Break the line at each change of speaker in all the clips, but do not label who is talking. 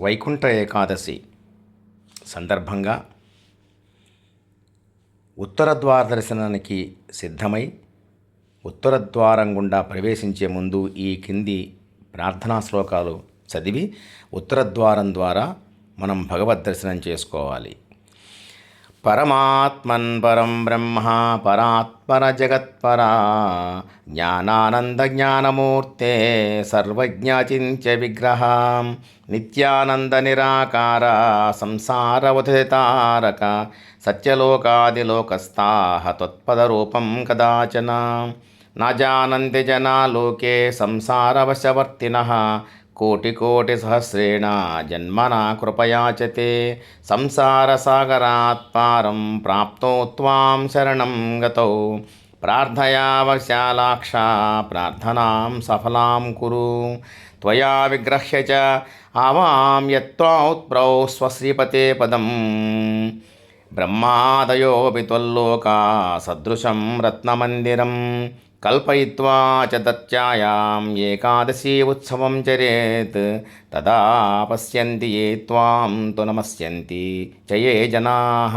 వైకుంఠ ఏకాదశి సందర్భంగా ఉత్తర ద్వార దర్శనానికి సిద్ధమై ఉత్తర ద్వారం గుండా ప్రవేశించే ముందు ఈ కింది ప్రార్థనా శ్లోకాలు చదివి ఉత్తర ద్వారం ద్వారా మనం భగవద్ దర్శనం చేసుకోవాలి. పరమాత్మన్ పరం బ్రహ్మ పరాత్పర జగత్పరా జ్ఞానానంద జ్ఞానమూర్తే సర్వజ్ఞాచింత్య విగ్రహ నిత్యానంద నిరాకార సంసారవధితారక సత్యలోకాదిలోకస్థాః త్వత్పదరూపం కదాచన న జానంతి జనా లోకే సంసారవశవర్తినః కోటికోటిసహస్రేణ జన్మనా కృపయాచతే సంసారసాగరాత్ పారం ప్రాప్తో త్వాం శరణం గతౌ ప్రార్థయావశాలాక్ష ప్రార్థనాం సఫలాం కురు త్వయా విగ్రహ్య చ ఆవాం యత్త్వౌత్ప్రౌ స్వశ్రీపతే పదం బ్రహ్మాదయోపి త్వల్లోకా సదృశం రత్నమందిరం కల్పయిత్వా చ తత్యాయాం ఏకాదశీ ఉత్సవం చరేత్ తదా పశ్యంతి ఏ త్వాం తు నమస్యంతి చ ఏ జనాః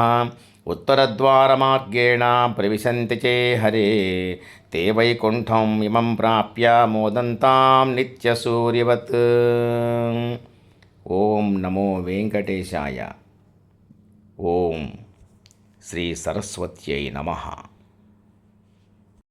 ఉత్తరద్వారమార్గేణ ప్రవిశంతి చే హరే తే వైకుంఠం ఇమం ప్రాప్య మోదంతాం నిత్యసూర్యవత్. ఓం నమో వెంకటేశాయ. ఓం శ్రీ సరస్వత్యై నమః.